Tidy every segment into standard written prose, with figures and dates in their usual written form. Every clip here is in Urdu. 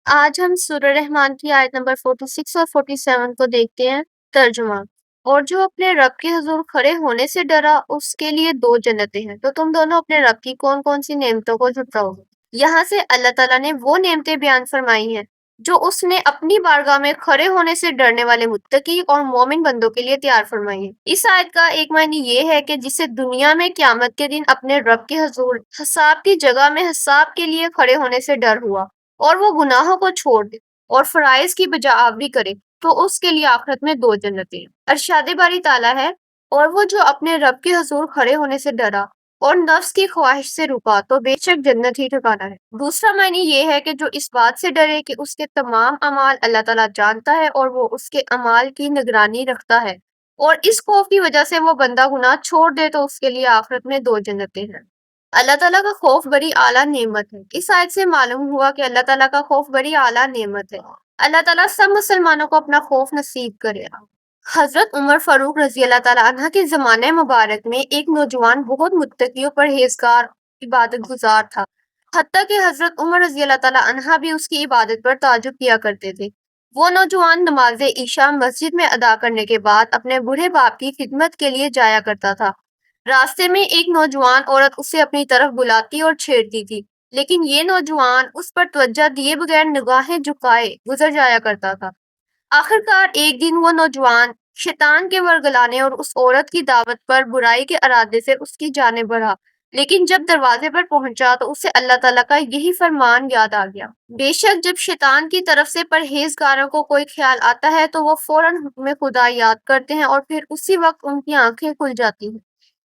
آج ہم سورہ رحمان کی آیت نمبر 46 اور 47 کو دیکھتے ہیں۔ ترجمہ: اور جو اپنے رب کے حضور کھڑے ہونے سے ڈرا اس کے لیے دو جنتیں ہیں۔ تو تم دونوں اپنے رب کی کون کون سی نعمتوں کو جھٹلاؤ گے؟ یہاں سے اللہ تعالیٰ نے وہ نعمتیں بیان فرمائی ہیں جو اس نے اپنی بارگاہ میں کھڑے ہونے سے ڈرنے والے متقی اور مومن بندوں کے لیے تیار فرمائی ہیں۔ اس آیت کا ایک معنی یہ ہے کہ جسے دنیا میں قیامت کے دن اپنے رب کے حضور حساب کی جگہ میں حساب کے لیے کھڑے ہونے سے ڈر ہوا اور وہ گناہوں کو چھوڑ دے اور فرائض کی بجاآوری کرے تو اس کے لیے آخرت میں دو جنتیں ہیں۔ ارشاد باری تعالیٰ ہے: اور وہ جو اپنے رب کے حضور کھڑے ہونے سے ڈرا اور نفس کی خواہش سے رکا تو بے شک جنت ہی ٹھکانہ ہے۔ دوسرا معنی یہ ہے کہ جو اس بات سے ڈرے کہ اس کے تمام اعمال اللہ تعالیٰ جانتا ہے اور وہ اس کے اعمال کی نگرانی رکھتا ہے، اور اس خوف کی وجہ سے وہ بندہ گناہ چھوڑ دے تو اس کے لیے آخرت میں دو جنتیں ہیں۔ اللہ تعالیٰ کا خوف بڑی اعلیٰ نعمت ہے۔ اس آیت سے معلوم ہوا کہ اللہ تعالیٰ کا خوف بڑی اعلیٰ نعمت ہے۔ اللہ تعالیٰ سب مسلمانوں کو اپنا خوف نصیب کرے۔ حضرت عمر فاروق رضی اللہ تعالیٰ عنہ کے زمانہ مبارک میں ایک نوجوان بہت متقی و پرہیزگار عبادت گزار تھا، حتیٰ کہ حضرت عمر رضی اللہ تعالیٰ عنہ بھی اس کی عبادت پر تعجب کیا کرتے تھے۔ وہ نوجوان نماز عشاء مسجد میں ادا کرنے کے بعد اپنے بوڑھے باپ کی خدمت کے لیے جایا کرتا تھا۔ راستے میں ایک نوجوان عورت اسے اپنی طرف بلاتی اور چھیڑتی تھی، لیکن یہ نوجوان اس پر توجہ دیے بغیر نگاہیں جھکائے گزر جایا کرتا تھا۔ آخرکار ایک دن وہ نوجوان شیطان کے ورگلانے اور اس عورت کی دعوت پر برائی کے ارادے سے اس کی جانب بڑھا، لیکن جب دروازے پر پہنچا تو اسے اللہ تعالیٰ کا یہی فرمان یاد آ گیا: بے شک جب شیطان کی طرف سے پرہیزگاروں کو کوئی خیال آتا ہے تو وہ فوراً حکم خدا یاد کرتے ہیں اور پھر اسی وقت ان کی آنکھیں کھل جاتی ہیں۔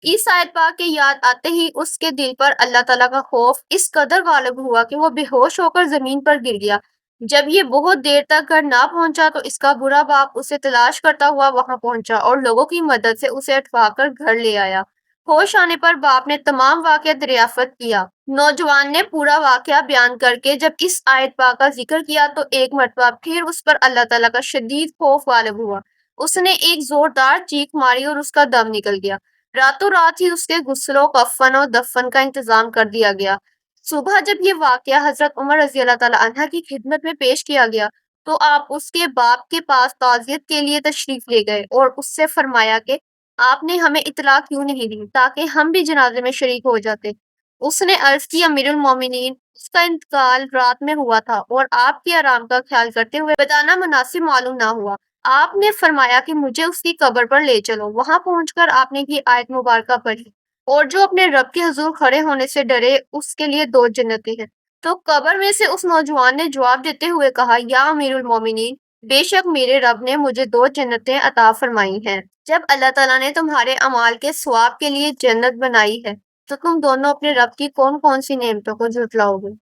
اس آیت پاک کے یاد آتے ہی اس کے دل پر اللہ تعالیٰ کا خوف اس قدر غالب ہوا کہ وہ بے ہوش ہو کر زمین پر گر گیا۔ جب یہ بہت دیر تک گھر نہ پہنچا تو اس کا برا باپ اسے تلاش کرتا ہوا وہاں پہنچا اور لوگوں کی مدد سے اسے اٹھوا کر گھر لے آیا۔ ہوش آنے پر باپ نے تمام واقعہ دریافت کیا۔ نوجوان نے پورا واقعہ بیان کر کے جب اس آیت پاک کا ذکر کیا تو ایک مرتبہ پھر اس پر اللہ تعالیٰ کا شدید خوف غالب ہوا۔ اس نے ایک زوردار چیخ ماری اور اس کا دم نکل گیا۔ راتوں رات ہی اس کے غسل و کفن و دفن کا انتظام کر دیا گیا۔ صبح جب یہ واقعہ حضرت عمر رضی اللہ تعالیٰ عنہ کی خدمت میں پیش کیا گیا تو آپ اس کے باپ کے پاس تعزیت کے لیے تشریف لے گئے اور اس سے فرمایا کہ آپ نے ہمیں اطلاع کیوں نہیں دی تاکہ ہم بھی جنازے میں شریک ہو جاتے۔ اس نے عرض کی: امیر المومنین، اس کا انتقال رات میں ہوا تھا اور آپ کے آرام کا خیال کرتے ہوئے بتانا مناسب معلوم نہ ہوا۔ آپ نے فرمایا کہ مجھے اس کی قبر پر لے چلو۔ وہاں پہنچ کر آپ نے یہ آیت مبارکہ پڑھی: اور جو اپنے رب کے حضور کھڑے ہونے سے ڈرے اس کے لیے دو جنتیں ہیں۔ تو قبر میں سے اس نوجوان نے جواب دیتے ہوئے کہا: یا امیر المومنین، بے شک میرے رب نے مجھے دو جنتیں عطا فرمائی ہیں۔ جب اللہ تعالیٰ نے تمہارے اعمال کے ثواب کے لیے جنت بنائی ہے تو تم دونوں اپنے رب کی کون کون سی نعمتوں کو جھٹلاؤ گے؟